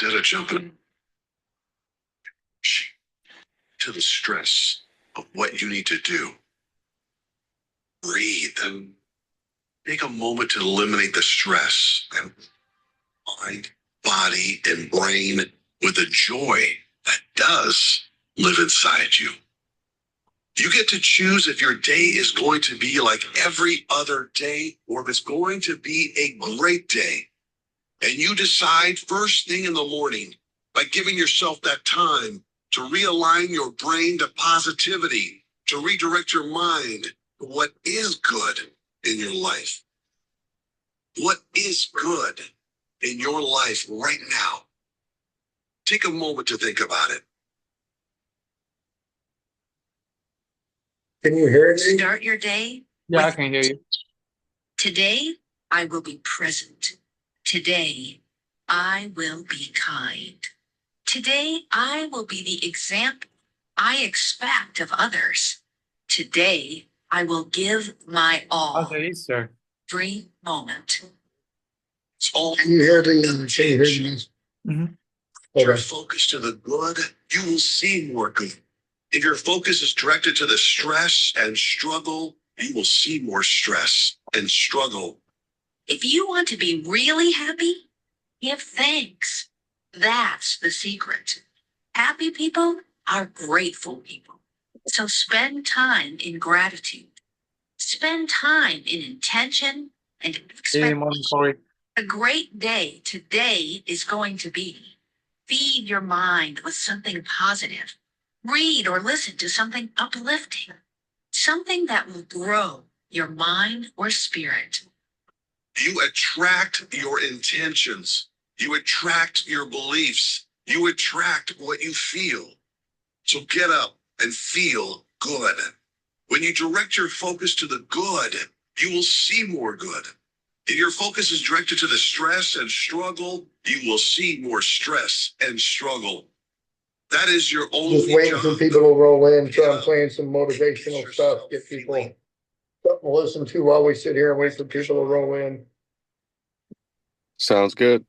Instead of jumping to the stress of what you need to do, breathe and take a moment to eliminate the stress and mind, body, and brain with the joy that does live inside you. You get to choose if your day is going to be like every other day or if it's going to be a great day. And you decide first thing in the morning by giving yourself that time to realign your brain to positivity, to redirect your mind to what is good in your life. What is good in your life right now? Take a moment to think about it. Can you hear me? Start your day. Yeah, I can hear you. Today, I will be present. Today, I will be kind. Today, I will be the example I expect of others. Today, I will give my all. Okay, sir. Every moment. It's all Can you hear me? Can you hear me? Mhm. If you're Okay. focused to the good, you will see more good. If your focus is directed to the stress and struggle, you will see more stress and struggle. If you want to be really happy, give thanks. That's the secret. Happy people are grateful people. So spend time in gratitude. Spend time in intention and Good expect morning, Cory. a great day today is going to be. Feed your mind with something positive. Read or listen to something uplifting. Something that will grow your mind or spirit. You attract your intentions. You attract your beliefs. You attract what you feel. So get up and feel good. When you direct your focus to the good, you will see more good. If your focus is directed to the stress and struggle, you will see more stress and struggle. That is your only Just waiting for job. people to roll in, so I'm playing some motivational stuff, get people something to listen to while we sit here and wait for people to roll in. Sounds good.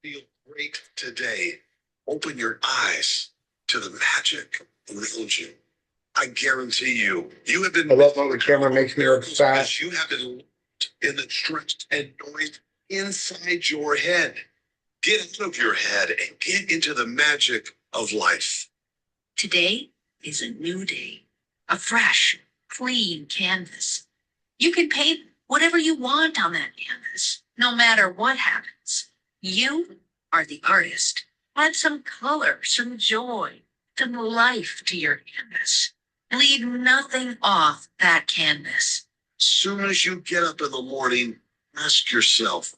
Feel great today. Open your eyes to the magic around you. I guarantee you, you have been. I love how the camera makes me look fat. Because you have been in the stress and noise inside your head. Get out of your head and get into the magic of life. Today is a new day, a fresh, clean canvas. You can paint whatever you want on that canvas, no matter what happens. You are the artist. Add some color, some joy, some life to your canvas. Leave nothing off that canvas. As soon as you get up in the morning, ask yourself,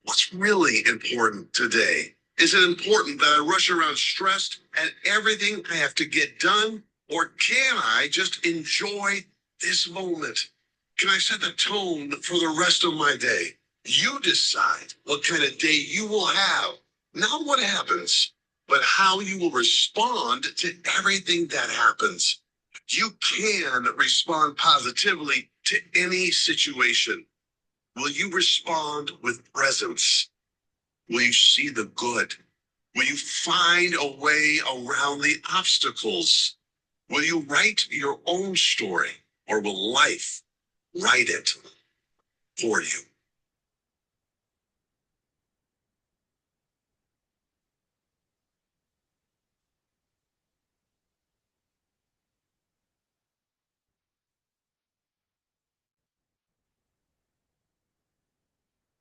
what's really important today? Is it important that I rush around stressed at everything I have to get done? Or can I just enjoy this moment? Can I set the tone for the rest of my day? You decide what kind of day you will have. Not what happens, but how you will respond to everything that happens. You can respond positively to any situation. Will you respond with presence? Will you see the good? Will you find a way around the obstacles? Will you write your own story, or will life write it for you?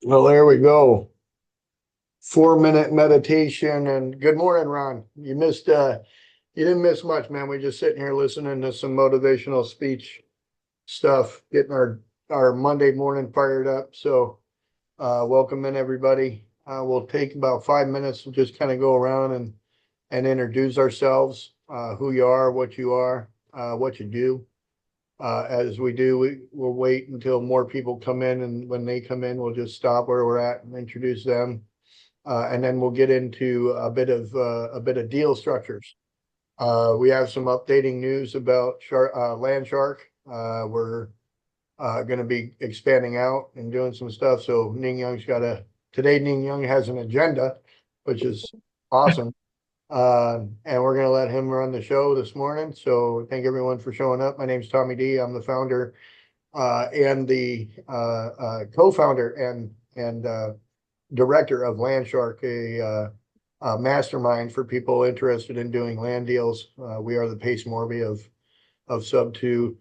Well, there we go. 4-minute meditation, and good morning, Ron. You didn't miss much, man. We're just sitting here listening to some motivational speech stuff, getting our Monday morning fired up. So welcome in, everybody. We'll take about 5 minutes to just kind of go around and introduce ourselves, who you are, what you do. As we do, we'll wait until more people come in, and when they come in, we'll just stop where we're at and introduce them. And then we'll get into a bit of deal structures. We have some updating news about Land Shark. We're going to be expanding out and doing some stuff. So Ning Young's today Ning Young has an agenda, which is awesome. And we're going to let him run the show this morning. So thank everyone for showing up. My name's Tommy D. I'm the founder and the co-founder and director of Landshark, a mastermind for people interested in doing land deals. We are the Pace Morby of sub two.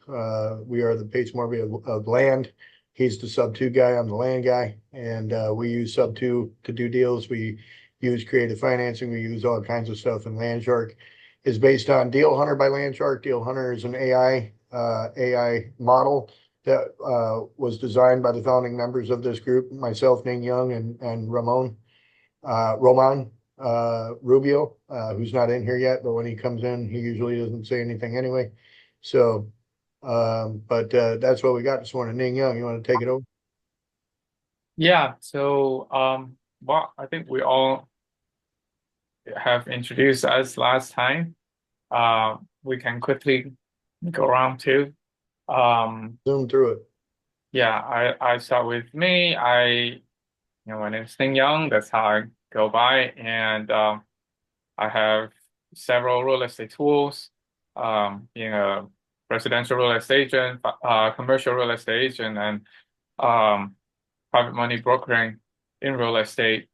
We are the Pace Morby of land. He's the sub two guy. I'm the land guy, and we use sub two to do deals. We use creative financing. We use all kinds of stuff. And Landshark is based on Deal Hunter by Landshark. Deal Hunter is an AI model that was designed by the founding members of this group, myself, Ning Young, and Roman Rubio, who's not in here yet, but when he comes in, he usually doesn't say anything anyway. So, but that's what we got this morning. Ning Young, you want to take it over? Yeah, so well, I think we all have introduced us last time. We can quickly go around too. Zoom through it. Yeah, I start with me. My name is Ning Young. That's how I go by, and I have several real estate tools. Being a residential real estate agent, commercial real estate agent, and private money brokering in real estate,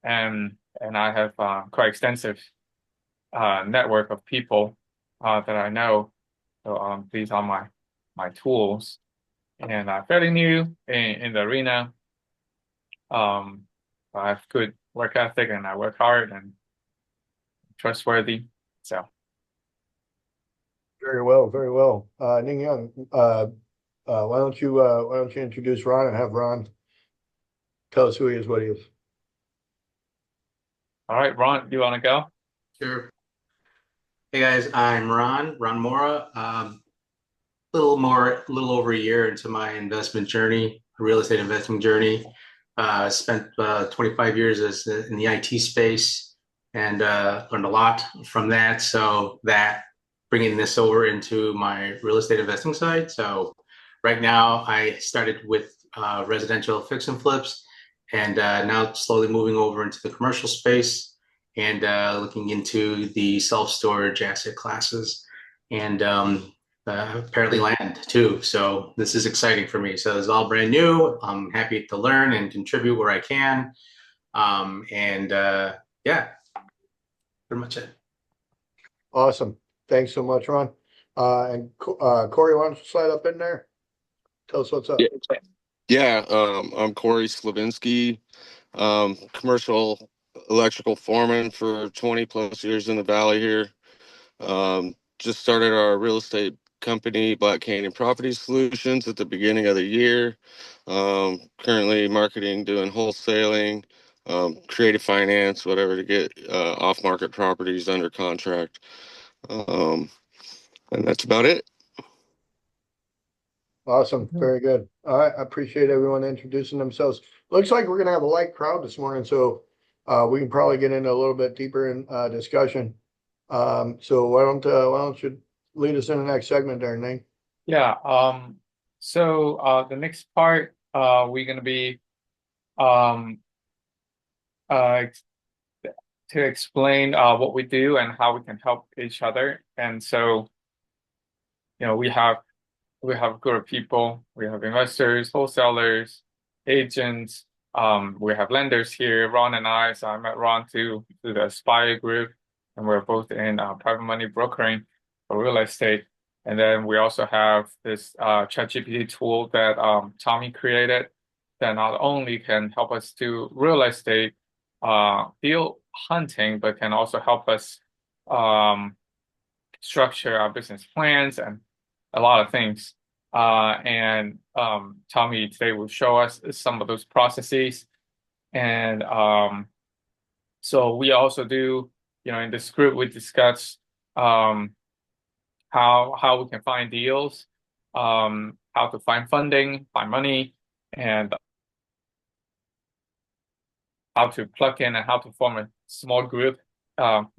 and I have quite extensive network of people that I know. So these are my tools, and I'm fairly new in the arena. I have good work ethic, and I work hard and trustworthy. So Very well, very well. Ning Young, why don't you introduce Ron and have Ron tell us who he is, what he is. all right, Ron, you want to go? Sure. Hey guys, I'm Ron Mora. Little over a year into my investment journey, real estate investing journey. Spent 25 years in the IT space and learned a lot from that. So that bringing this over into my real estate investing side. So right now I started with residential fix and flips, and now slowly moving over into the commercial space and looking into the self-storage asset classes and apparently land too. So this is exciting for me. So this is all brand new. I'm happy to learn and contribute where I can. Yeah, pretty much it. Awesome. Thanks so much, Ron. And Cory, why don't you slide up in there? Tell us what's up. Yeah, I'm Cory Slavinsky, commercial electrical foreman for 20 plus years in the Valley here. Just started our real estate company, Black Canyon Property Solutions, at the beginning of the year. Currently marketing, doing wholesaling, creative finance, whatever, to get off-market properties under contract. And that's about it. Awesome. Very good. All right. I appreciate everyone introducing themselves. Looks like we're going to have a light crowd this morning, so we can probably get into a little bit deeper in discussion. So why don't you lead us in the next segment there, Ning? Yeah. So the next part, we're going to be to explain what we do and how we can help each other. And so, we have a group of people. We have investors, wholesalers, agents. We have lenders here, Ron and I. So I met Ron through the Aspire group, and we're both in private money brokering for real estate. And then we also have this ChatGPT tool that Tommy created that not only can help us do real estate deal hunting, but can also help us structure our business plans and a lot of things. And Tommy today will show us some of those processes. And so we also do, in this group, we discuss how we can find deals, how to find funding, find money, and how to plug in and how to form a small group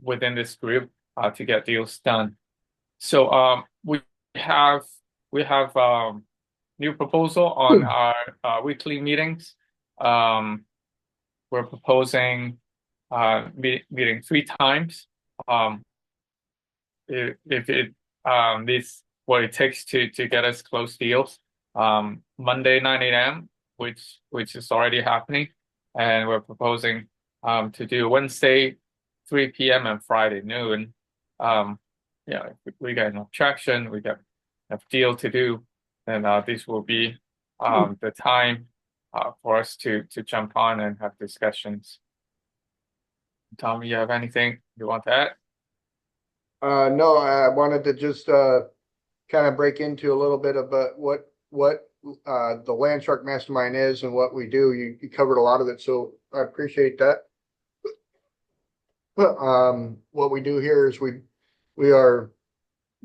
within this group to get deals done. So we have new proposal on our weekly meetings. We're proposing meeting 3 times. If it this what it takes to get us close deals. Monday 9 a.m., which is already happening, and we're proposing to do Wednesday 3 p.m. and Friday noon. Yeah, if we get enough traction, we get enough deal to do, then this will be the time for us to jump on and have discussions. Tom, you have anything you want to add? No, I wanted to just kind of break into a little bit about what the Land Shark Mastermind is and what we do. You covered a lot of it, so I appreciate that. What we do here is we are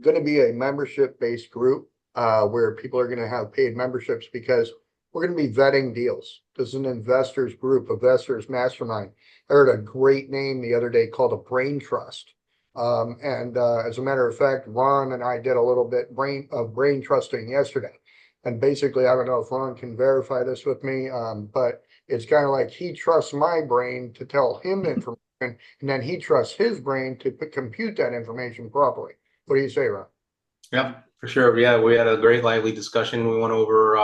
going to be a membership-based group where people are going to have paid memberships because we're going to be vetting deals. This is an investors group, investors mastermind. I heard a great name the other day called a brain trust. As a matter of fact, Ron and I did a little bit of brain trusting yesterday. And basically, I don't know if Ron can verify this with me, but it's kind of like he trusts my brain to tell him information, and then he trusts his brain to compute that information properly. What do you say, Ron? Yeah, for sure. Yeah, we had a great lively discussion. We went over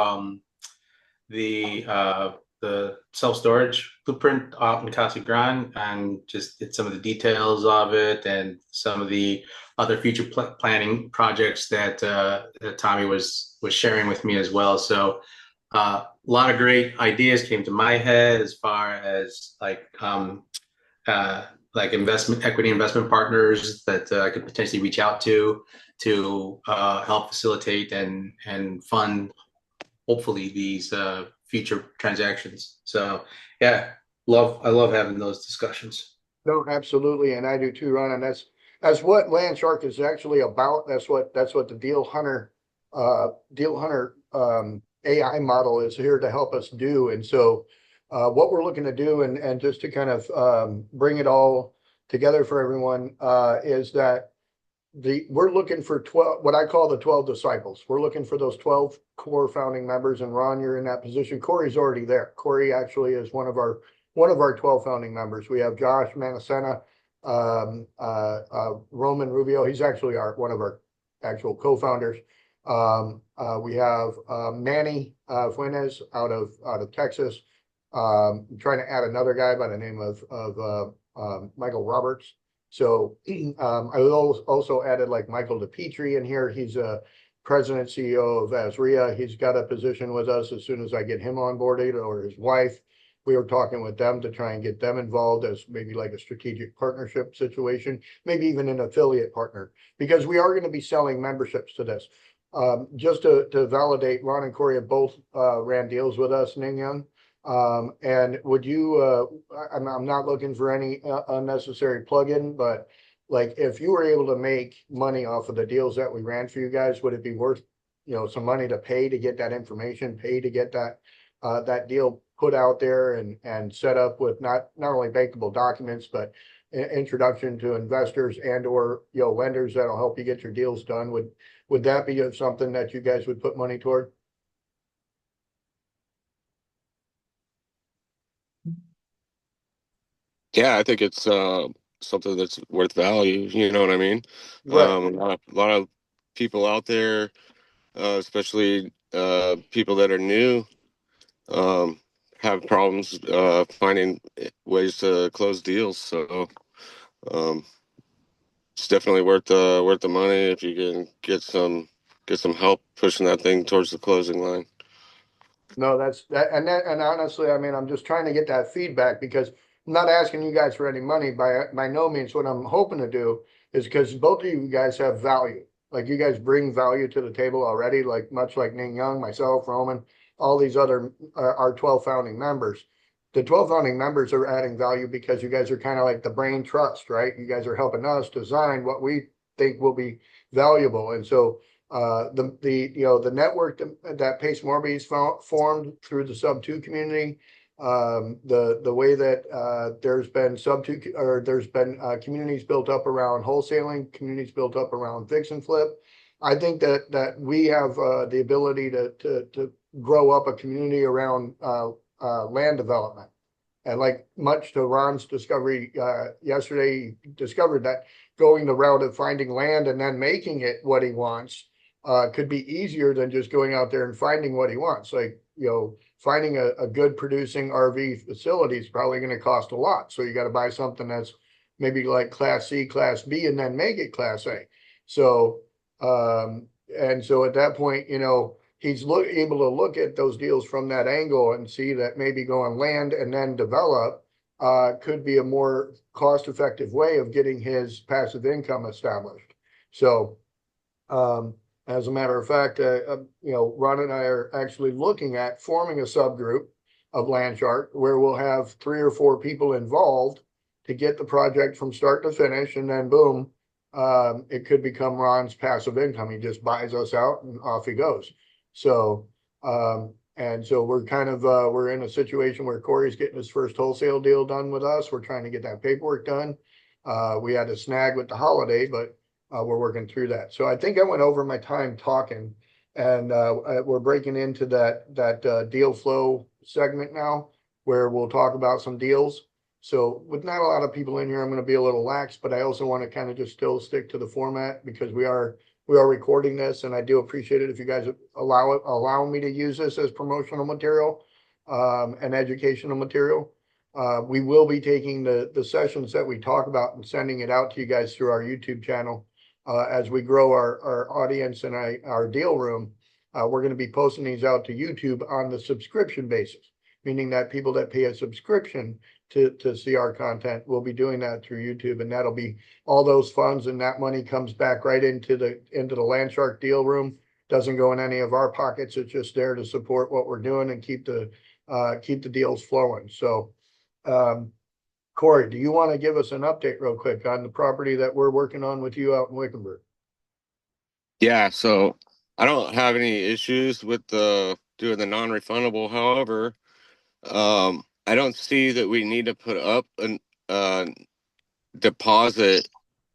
the self-storage blueprint out in Casa Grande and just did some of the details of it and some of the other future planning projects that Tommy was sharing with me as well. So a lot of great ideas came to my head as far as like equity investment partners that I could potentially reach out to help facilitate and fund hopefully these future transactions. So yeah, I love having those discussions. No, absolutely, and I do too, Ron. And that's what Land Shark is actually about. That's what the Deal Hunter AI model is here to help us do. And so what we're looking to do, and just to kind of bring it all together for everyone, is that we're looking for 12, what I call the 12 disciples. We're looking for those 12 core founding members, and Ron, you're in that position. Cory's already there. Cory actually is one of our 12 founding members. We have Josh Manasena, Roman Rubio. He's actually one of our actual co-founders. We have Manny Fuentes out of Texas. I'm trying to add another guy by the name of Michael Roberts. So I also added like Michael DePietri in here. He's a president CEO of Azria. He's got a position with us as soon as I get him onboarded, or his wife. We were talking with them to try and get them involved as maybe like a strategic partnership situation, maybe even an affiliate partner, because we are going to be selling memberships to this. Just to validate, Ron and Cory have both ran deals with us, Ning Young. And would you, I'm not looking for any unnecessary plug-in, but like if you were able to make money off of the deals that we ran for you guys, would it be worth, some money to pay to get that information, pay to get that deal put out there and set up with not only bankable documents, but introduction to investors and or lenders that'll help you get your deals done? Would that be something that you guys would put money toward? Yeah, I think it's something that's worth value. You know what I mean? Right. A lot of people out there, especially people that are new, have problems finding ways to close deals. So um, it's definitely worth the money if you can get some help pushing that thing towards the closing line. No, and honestly, I mean, I'm just trying to get that feedback because I'm not asking you guys for any money by no means. What I'm hoping to do is because both of you guys have value. Like you guys bring value to the table already, like much like Ning Young, myself, Roman, all these other our 12 founding members. The 12 founding members are adding value because you guys are kind of like the brain trust, right? You guys are helping us design what we think will be valuable. And so the network that Pace Morby's formed through the sub two community, the way that there's been communities built up around wholesaling, communities built up around fix and flip, I think that we have the ability to grow up a community around land development. And like much to Ron's discovery yesterday, he discovered that going the route of finding land and then making it what he wants could be easier than just going out there and finding what he wants. Like, finding a good producing RV facility is probably going to cost a lot. So you got to buy something that's maybe like Class C, Class B, and then make it Class A. So, and so at that point, he's able to look at those deals from that angle and see that maybe going land and then develop could be a more cost-effective way of getting his passive income established. So, as a matter of fact, Ron and I are actually looking at forming a subgroup of Land Shark where we'll have 3 or 4 people involved to get the project from start to finish, and then boom, it could become Ron's passive income. He just buys us out and off he goes. So, and so we're kind of, we're in a situation where Cory's getting his first wholesale deal done with us. We're trying to get that paperwork done. We had a snag with the holiday, but we're working through that. So I think I went over my time talking, and we're breaking into that deal flow segment now, where we'll talk about some deals. So with not a lot of people in here, I'm going to be a little lax, but I also want to kind of just still stick to the format because we are recording this, and I do appreciate it if you guys allow me to use this as promotional material and educational material. We will be taking the sessions that we talk about and sending it out to you guys through our YouTube channel as we grow our audience and our deal room. We're going to be posting these out to YouTube on the subscription basis, meaning that people that pay a subscription to see our content will be doing that through YouTube, and that'll be all those funds, and that money comes back right into the Land Shark deal room. Doesn't go in any of our pockets. It's just there to support what we're doing and keep the deals flowing. So, Cory, do you want to give us an update real quick on the property that we're working on with you out in Wickenburg? Yeah, so I don't have any issues with doing the non-refundable. However, I don't see that we need to put up a deposit.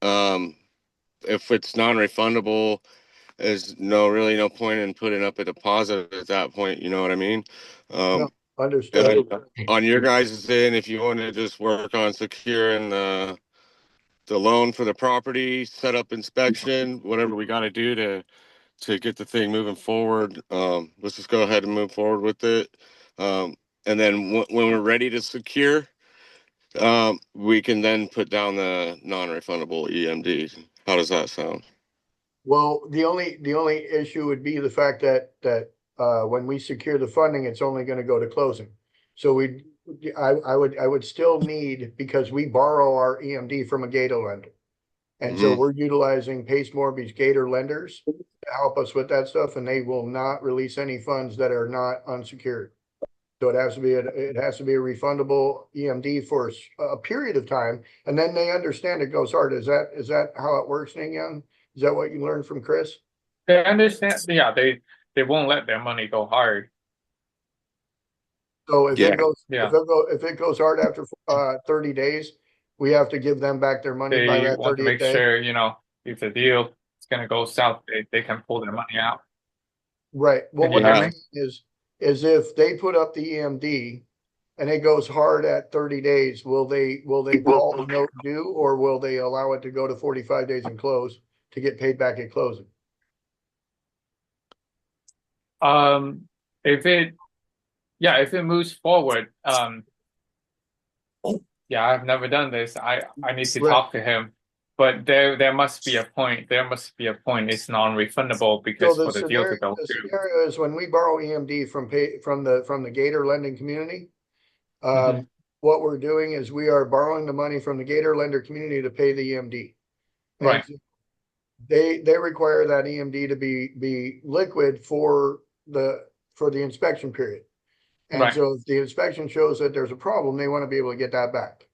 If it's non-refundable, there's really no point in putting up a deposit at that point. You know what I mean? No, understood. On your guys' end, if you want to just work on securing the loan for the property, set up inspection, whatever we got to do to get the thing moving forward, let's just go ahead and move forward with it. And then when we're ready to secure, we can then put down the non-refundable EMD. How does that sound? Well, the only issue would be the fact that when we secure the funding, it's only going to go to closing. So I would still need, because we borrow our EMD from a Gator lender. And so we're utilizing Pace Morby's Gator lenders to help us with that stuff, and they will not release any funds that are not unsecured. So it has to be a refundable EMD for a period of time, and then they understand it goes hard. Is that how it works, Ning Young? Is that what you learned from Chris? They understand. Yeah, they won't let their money go hard. So if Yeah. if it goes hard after 30 days, we have to give them back their money by They that want to 30th make day. sure, if the deal is going to go south, they can pull their money out. Right. Well, Can what you hear I'm me? saying is if they put up the EMD and it goes hard at 30 days, will they call the note due, or will they allow it to go to 45 days and close to get paid back at closing? If it moves forward, yeah, I've never done this. I need to Right. talk to him, but there must be a point. There must be a point. It's non-refundable So because the for the deal to scenario, go the through. scenario is when we borrow EMD from the Gator lending community. Mhm. What we're doing is we are borrowing the money from the Gator lender community to pay the EMD. And Right. they require that EMD to be liquid for the inspection period. And Right. so if the inspection shows that there's a problem, they want to be able to get that back.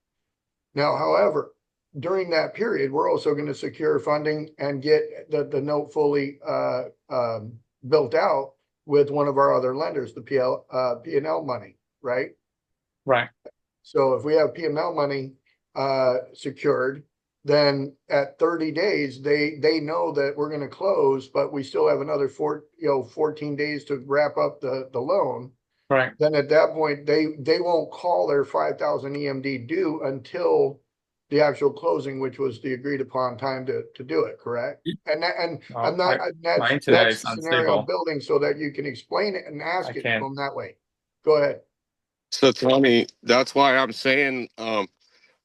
Now, however, during that period, we're also going to secure funding and get the note fully built out with one of our other lenders, the P&L money, right? Right. So if we have P&L money secured, then at 30 days, they know that we're gonna close, but we still have another 14 days to wrap up the loan. Right. Then at that point, they won't call their 5,000 EMD due until the actual closing, which was the agreed upon time to do it, correct? And I'm not, My internet that's is the scenario I'm unstable. building so that you can explain it and I ask it to can't. them that way. Go ahead. So Tommy, that's why I'm saying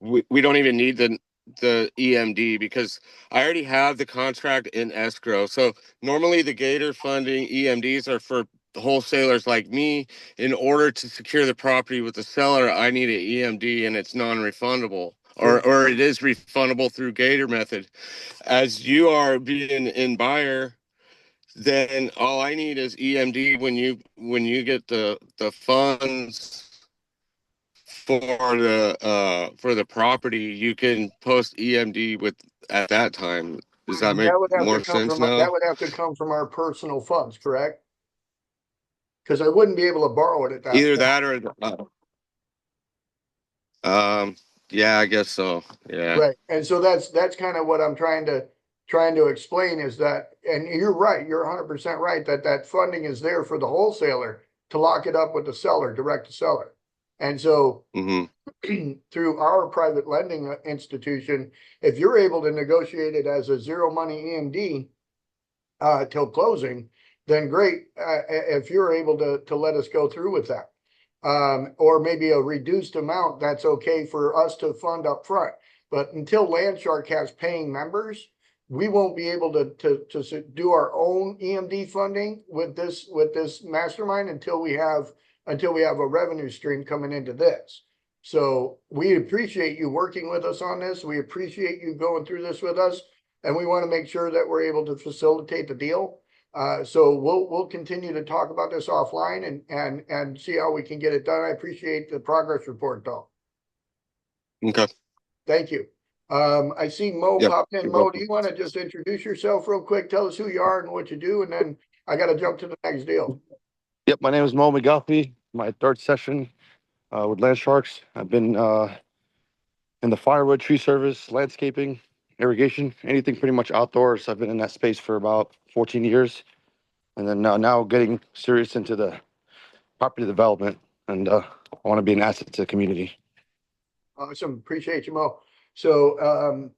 we don't even need the EMD because I already have the contract in escrow. So normally the Gator funding EMDs are for wholesalers like me. In order to secure the property with the seller, I need an EMD and it's non-refundable. Or it is refundable through Gator method. As you are being in buyer, then all I need is EMD when you get the funds for the property, you can post EMD with at that time. Does that make That would have to more come sense from, now? that would have to come from our personal funds, correct? Because I wouldn't be able to borrow it at that Either point. that or yeah, I guess so. Yeah. Right. And so that's kind of what I'm trying to explain is that, and you're right, you're 100% right that that funding is there for the wholesaler to lock it up with the seller, direct to seller. And so Mm-hmm. through our private lending institution, if you're able to negotiate it as a zero money EMD till closing, then great. If you're able to let us go through with that. Or maybe a reduced amount, that's okay for us to fund up front. But until Landshark has paying members, we won't be able to do our own EMD funding with this mastermind until we have a revenue stream coming into this. So we appreciate you working with us on this. We appreciate you going through this with us, and we want to make sure that we're able to facilitate the deal. So we'll continue to talk about this offline and see how we can get it done. I appreciate the progress report though. Okay. Thank you. I see Mo Yep. popped in. You're Mo, do welcome. you want to just introduce yourself real quick? Tell us who you are and what you do, and then I got to jump to the next deal. Yep, my name is Mo McGuffey. My third session with Land Sharks. I've been in the firewood, tree service, landscaping, irrigation, anything pretty much outdoors. I've been in that space for about 14 years, and then now getting serious into the property development, and I want to be an asset to the community. Awesome. Appreciate you, Mo. So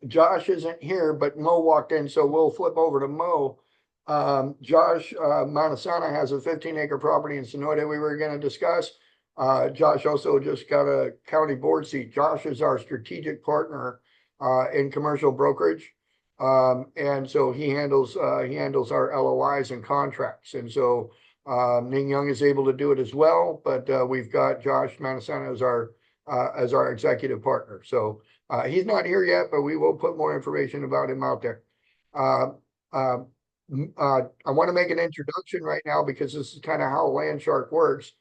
Josh isn't here, but Mo walked in, so we'll flip over to Mo. Josh Montasana has a 15-acre property in Sonoyta we were going to discuss. Josh also just got a county board seat. Josh is our strategic partner in commercial brokerage. And so he handles our LOIs and contracts. And so Ning Young is able to do it as well, but we've got Josh Montasana as our executive partner. So he's not here yet, but we will put more information about him out there. I want to make an introduction right now because this is kind of how Landshark works.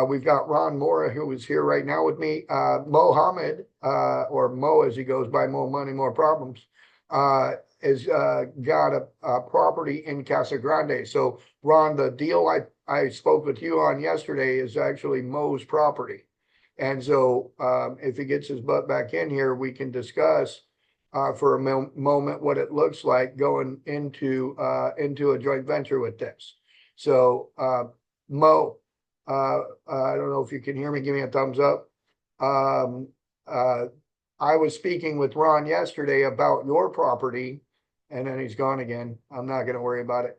We've got Ron Mora, who is here right now with me. Mohammed, or Mo as he goes by, Mo Money, More Problems, has got a property in Casa Grande. So Ron, the deal I spoke with you on yesterday is actually Mo's property. And so if he gets his butt back in here, we can discuss for a moment what it looks like going into a joint venture with this. So Mo, I don't know if you can hear me. Give me a thumbs up. I was speaking with Ron yesterday about your property, and then he's gone again. I'm not going to worry about it.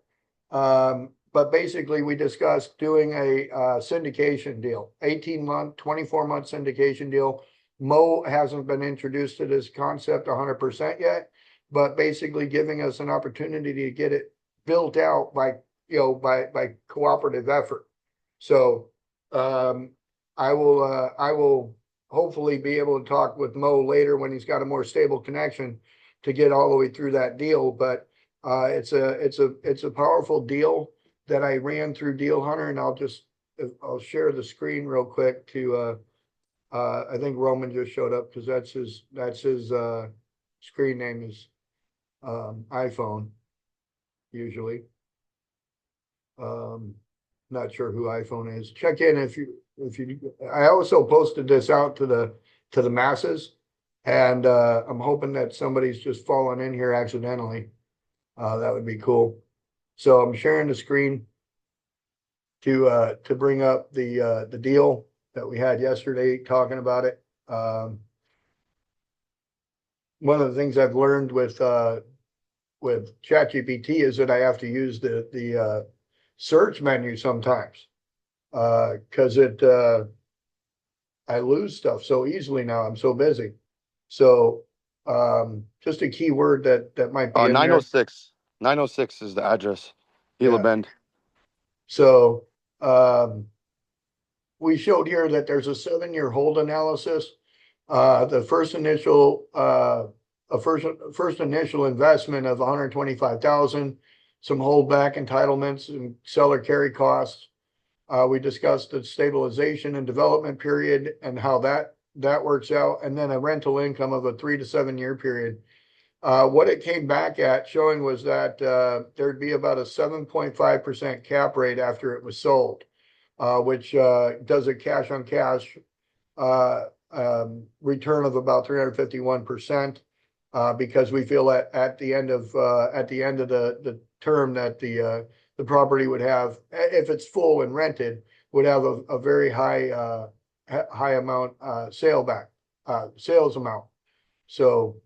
But basically, we discussed doing a syndication deal, 18-month, 24-month syndication deal. Mo hasn't been introduced to this concept 100% yet, but basically giving us an opportunity to get it built out by cooperative effort. So I will hopefully be able to talk with Mo later when he's got a more stable connection to get all the way through that deal. But it's a powerful deal that I ran through Deal Hunter, and I'll share the screen real quick to I think Roman just showed up because that's his screen name is iPhone usually. Not sure who iPhone is. Check in if you I also posted this out to the masses, And I'm hoping that somebody's just fallen in here accidentally. That would be cool. So I'm sharing the screen to bring up the deal that we had yesterday, talking about it. One of the things I've learned with ChatGPT is that I have to use the search menu sometimes. Cause I lose stuff so easily now. I'm so busy. So, just a keyword that might be in there. 906. 906 is the address. Gila Yeah. Bend. So, we showed here that there's a 7-year hold analysis. The first initial, first initial investment of 125,000, some holdback entitlements and seller carry costs. We discussed the stabilization and development period and how that works out, and then a rental income of a 3 to 7 year period. What it came back at showing was that there'd be about a 7.5% cap rate after it was sold, which does a cash on cash return of about 351%, because we feel that at the end of the term that the property would have, if it's full and rented, would have a very high amount sales amount. So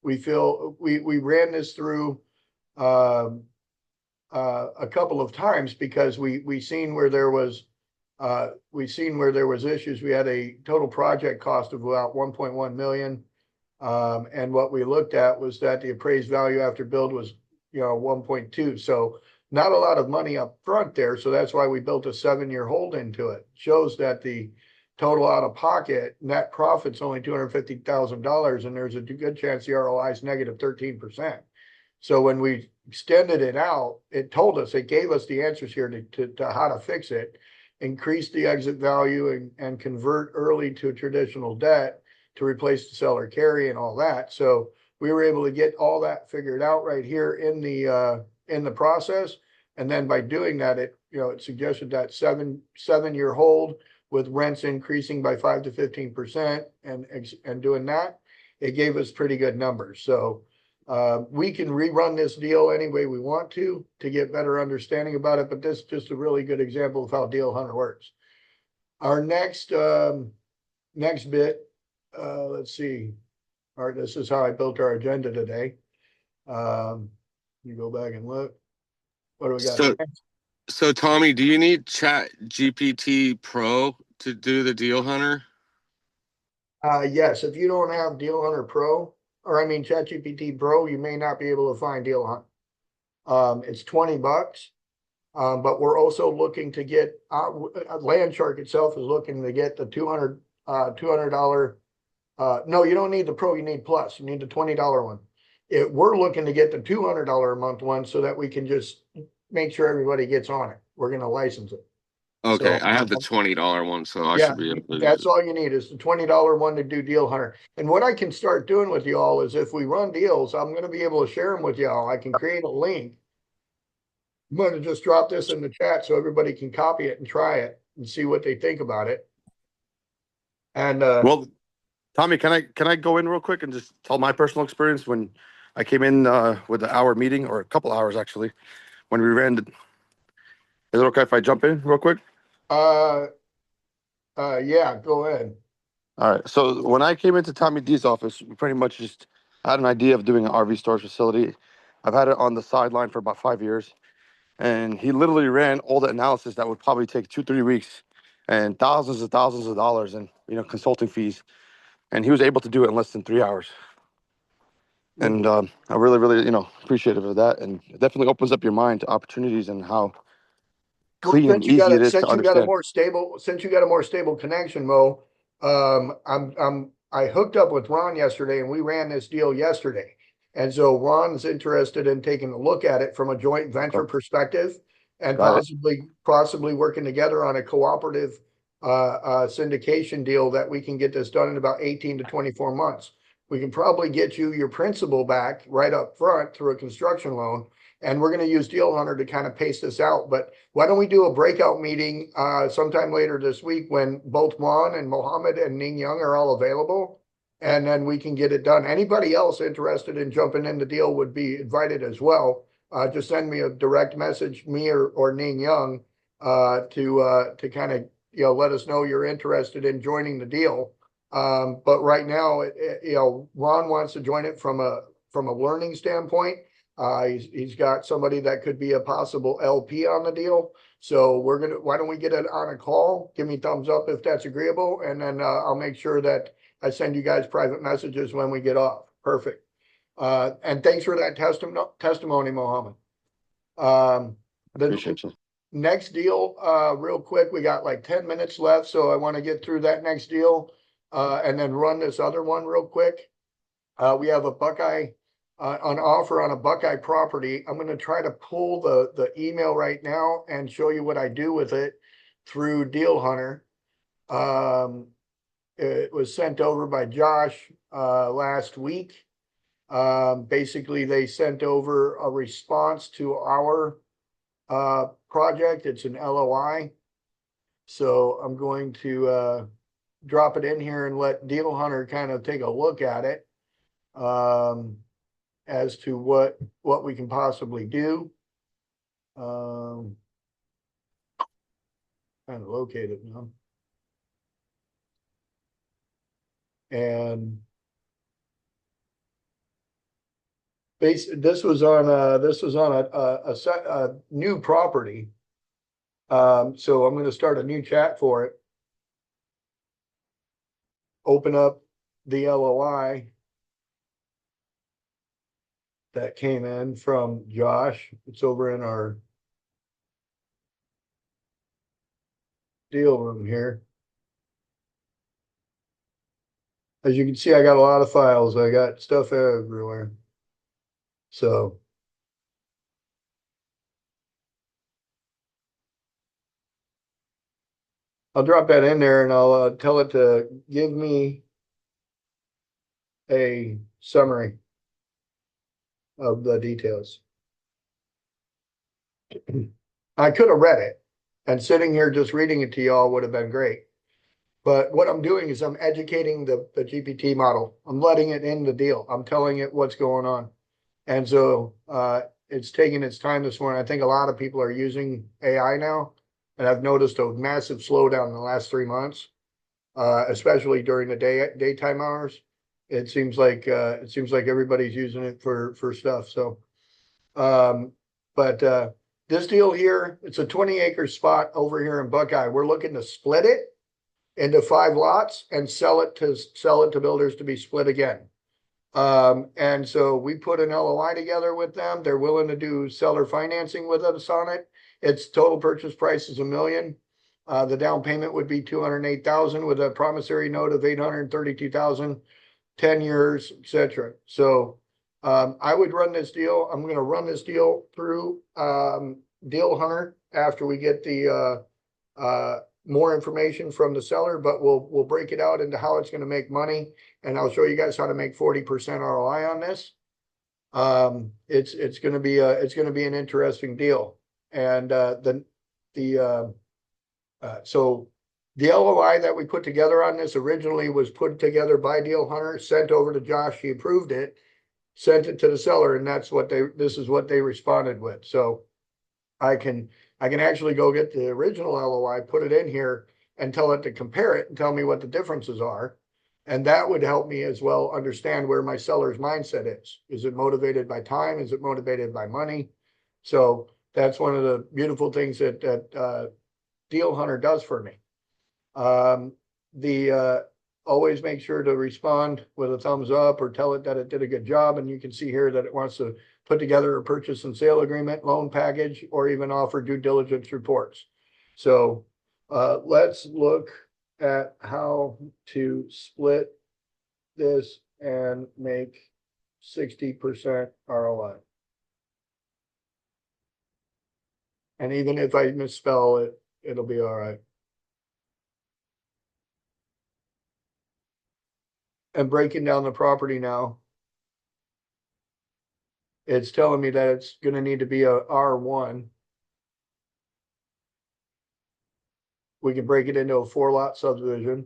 we feel we ran this through a couple of times because we seen where there was issues. We had a total project cost of about 1.1 million. And what we looked at was that the appraised value after build was 1.2. So not a lot of money up front there. So that's why we built a 7-year hold into it. Shows that the total out of pocket net profit's only $250,000, and there's a good chance the ROI is negative 13%. So when we extended it out, it told us, it gave us the answers here to how to fix it, increase the exit value and convert early to a traditional debt to replace the seller carry and all that. So we were able to get all that figured out right here in the process. And then by doing that, it suggested that seven-year hold with rents increasing by 5 to 15%, and doing that, it gave us pretty good numbers. So we can rerun this deal any way we want to get better understanding about it, but this is just a really good example of how Deal Hunter works. Our next bit, let's see. All right, this is how I built our agenda today. You go back and look. What do we got? So Tommy, do you need Chat GPT Pro to do the Deal Hunter? Yes, if you don't have Deal Hunter Pro, or I mean ChatGPT Pro, you may not be able to find Deal Hunter. It's $20. But we're also looking to get Landshark itself is looking to get the $200. No, you don't need the Pro, you need Plus. You need the $20 one. We're looking to get the $200 a month one so that we can just make sure everybody gets on it. We're going to license it. Okay, So, I have the $20 one, so I yeah, should be able to do that's it. all you need is the $20 one to do Deal Hunter. And what I can start doing with y'all is if we run deals, I'm going to be able to share them with y'all. I can create a link. I'm going to just drop this in the chat so everybody can copy it and try it and see what they think about it. And Well, Tommy, can I go in real quick and just tell my personal experience when I came in with the hour meeting, or a couple hours actually, when we ran is it okay if I jump in real quick? yeah, go ahead. All right. So when I came into Tommy D's office, we pretty much just had an idea of doing an RV storage facility. I've had it on the sideline for about 5 years, and he literally ran all the analysis that would probably take 2-3 weeks, and thousands of dollars in consulting fees, and he was able to do it in less than 3 hours. And I'm really, really appreciative of that, and it definitely opens up your mind to opportunities and how clean and easy it is to understand. Since you got a more stable connection, Mo, I hooked up with Ron yesterday and we ran this deal yesterday. And so Ron's interested in taking a look at it from a joint venture perspective and possibly working together on a cooperative syndication deal that we can get this done in about 18 to 24 months. We can probably get you your principal back right up front through a construction loan. And we're going to use Deal Hunter to kind of pace this out. But why don't we do a breakout meeting sometime later this week when both Ron and Mohammed and Ning Young are all available? and then we can get it done. Anybody else interested in jumping in the deal would be invited as well. Just send me a direct message, me or Ning Young, to kind of, let us know you're interested in joining the deal. But right now, Ron wants to join it from a learning standpoint. He's got somebody that could be a possible LP on the deal. So why don't we get it on a call? Give me thumbs up if that's agreeable. And then, I'll make sure that I send you guys private messages when we get off. Perfect. And thanks for that testimony, Mohammed. The Appreciate you. next deal, real quick, we got like 10 minutes left, so I want to get through that next deal, and then run this other one real quick. We have a Buckeye, an offer on a Buckeye property. I'm going to try to pull the email right now and show you what I do with it through Deal Hunter. It was sent over by Josh last week. Basically, they sent over a response to our project. It's an LOI. So I'm going to drop it in here and let Deal Hunter kind of take a look at it as to what we can possibly do. Trying to locate it now. And this was on a new property. So I'm going to start a new chat for it. Open up the LOI that came in from Josh. It's over in our deal room here. As you can see, I got a lot of files. I got stuff everywhere. So I'll drop that in there and I'll tell it to give me a summary of the details. I could have read it, and sitting here just reading it to y'all would have been great. But what I'm doing is I'm educating the GPT model. I'm letting it in the deal. I'm telling it what's going on. And so it's taking its time this morning. I think a lot of people are using AI now, and I've noticed a massive slowdown in the last 3 months, especially during the daytime hours. It seems like everybody's using it for stuff. So, but this deal here, it's a 20-acre spot over here in Buckeye. We're looking to split it into 5 lots and sell it to builders to be split again. And so we put an LOI together with them. They're willing to do seller financing with us on it. Its total purchase price is $1 million. The down payment would be $208,000 with a promissory note of $832,000, 10 years, etc. So I would run this deal. I'm going to run this deal through Deal Hunter after we get the more information from the seller, but we'll break it out into how it's going to make money, and I'll show you guys how to make 40% ROI on this. It's going to be an interesting deal, and so the LOI that we put together on this originally was put together by Deal Hunter, sent over to Josh. He approved it, sent it to the seller, and this is what they responded with. So I can actually go get the original LOI, put it in here, and tell it to compare it and tell me what the differences are. And that would help me as well understand where my seller's mindset is. Is it motivated by time? Is it motivated by money? So that's one of the beautiful things that Deal Hunter does for me. Always make sure to respond with a thumbs up or tell it that it did a good job. And you can see here that it wants to put together a purchase and sale agreement, loan package, or even offer due diligence reports. So let's look at how to split this and make 60% ROI. And even if I misspell it, it'll be all right. And breaking down the property now, it's telling me that it's going to need to be a R1. We can break it into a 4-lot subdivision.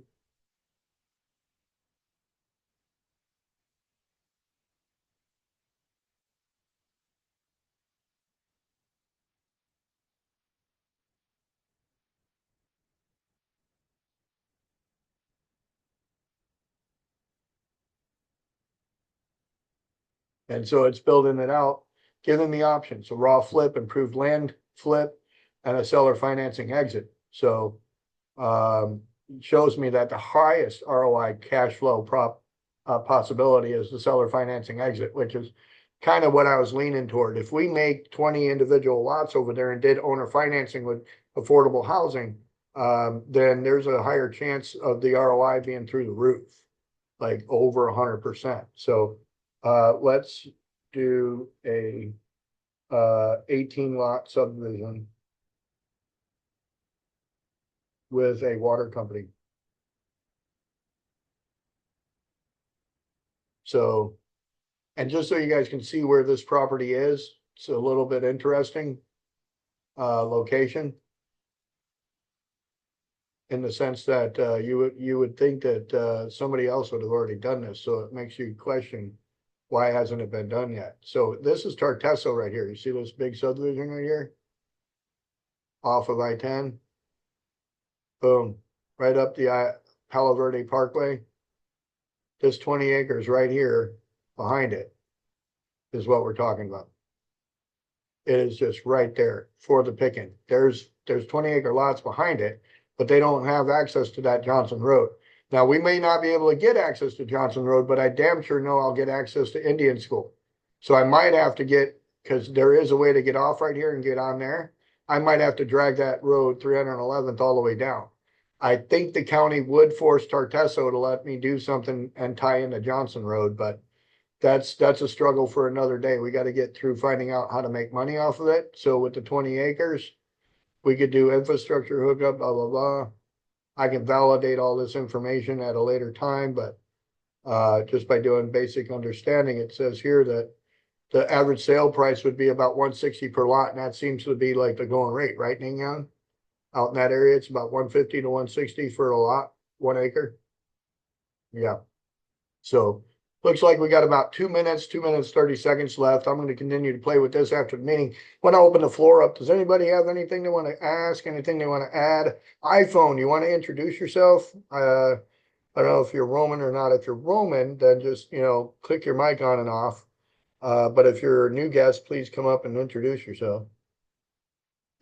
And so it's building it out, giving the options, a raw flip, improved land flip, and a seller financing exit. So shows me that the highest ROI cash flow possibility is the seller financing exit, which is kind of what I was leaning toward. If we make 20 individual lots over there and did owner financing with affordable housing, then there's a higher chance of the ROI being through the roof, like over 100%. So let's do a 18 lot subdivision with a water company. So, and just so you guys can see where this property is, it's a little bit interesting location. In the sense that you would think that somebody else would have already done this, so it makes you question why hasn't it been done yet. So this is Tartesso right here. You see this big subdivision right here? Off of I-10. Boom, right up the Palo Verde Parkway. This 20 acres right here behind it is what we're talking about. It is just right there for the picking. There's 20-acre lots behind it, but they don't have access to that Johnson Road. Now, we may not be able to get access to Johnson Road, but I damn sure know I'll get access to Indian School. So I might have to get, because there is a way to get off right here and get on there. I might have to drag that road 311th all the way down. I think the county would force Tartesso to let me do something and tie into Johnson Road, but that's a struggle for another day. We got to get through finding out how to make money off of it. So with the 20 acres, we could do infrastructure hookup, blah, blah, blah. I can validate all this information at a later time, but just by doing basic understanding, it says here that the average sale price would be about 160 per lot, and that seems to be like the going rate, right, Ning Yang? Out in that area, it's about 150 to 160 for a lot, 1 acre. Yeah. So looks like we got about 2 minutes, 30 seconds left. I'm going to continue to play with this after the meeting. When I open the floor up, does anybody have anything they want to ask, anything they want to add? iPhone, you want to introduce yourself? I don't know if you're Roman or not. If you're Roman, then just, click your mic on and off. But if you're a new guest, please come up and introduce yourself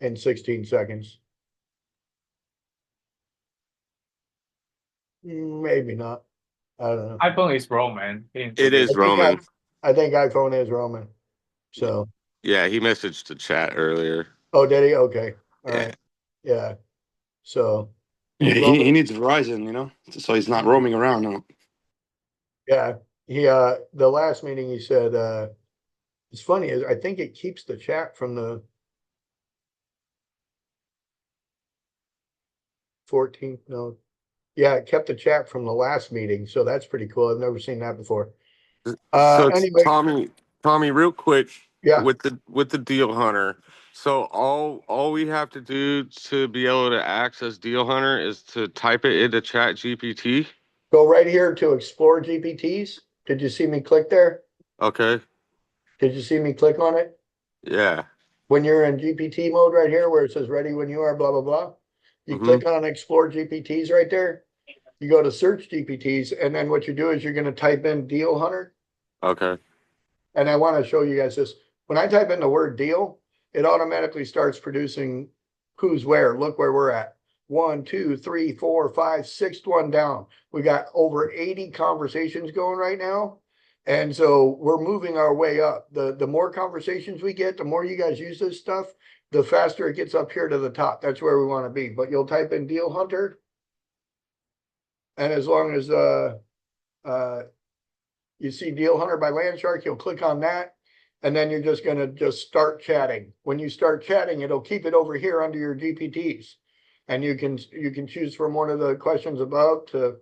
in 16 seconds. Maybe not. I don't know. iPhone is Roman. It is Roman. I think iPhone is Roman. So. Yeah, he messaged the chat earlier. Oh, did he? Okay. All Yeah. right. Yeah. So. He needs Verizon, so he's not roaming around. No. Yeah. He the last meeting he said it's funny, I think it keeps the chat from the 14th. No. Yeah, it kept the chat from the last meeting, so that's pretty cool. I've never seen that before. So Anyway. Tommy, real quick, Yeah. with the Deal Hunter. So all we have to do to be able to access Deal Hunter is to type it into Chat GPT. Go right here to explore GPTs. Did you see me click there? Okay. Did you see me click on it? Yeah. When you're in GPT mode right here where it says ready when you are, blah, blah, blah. You click on explore GPTs right there. You go to search GPTs, and then what you do is you're going to type in Deal Hunter. Okay. And I want to show you guys this. When I type in the word deal, it automatically starts producing who's where. Look where we're at. 1, 2, 3, 4, 5, 6th one down. We got over 80 conversations going right now. And so we're moving our way up. The more conversations we get, the more you guys use this stuff, the faster it gets up here to the top. That's where we want to be. But you'll type in Deal Hunter. And as long as you see Deal Hunter by Landshark, you'll click on that. And then you're just going to start chatting. When you start chatting, it'll keep it over here under your GPTs. And you can choose from one of the questions above to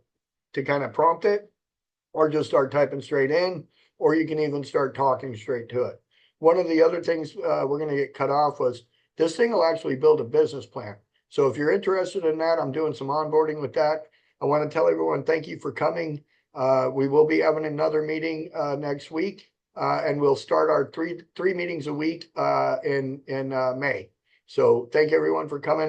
kind of prompt it, or just start typing straight in, or you can even start talking straight to it. One of the other things we're going to get cut off was this thing will actually build a business plan. So if you're interested in that, I'm doing some onboarding with that. I want to tell everyone, thank you for coming. We will be having another meeting next week, and we'll start our three meetings a week in May. So thank everyone for coming.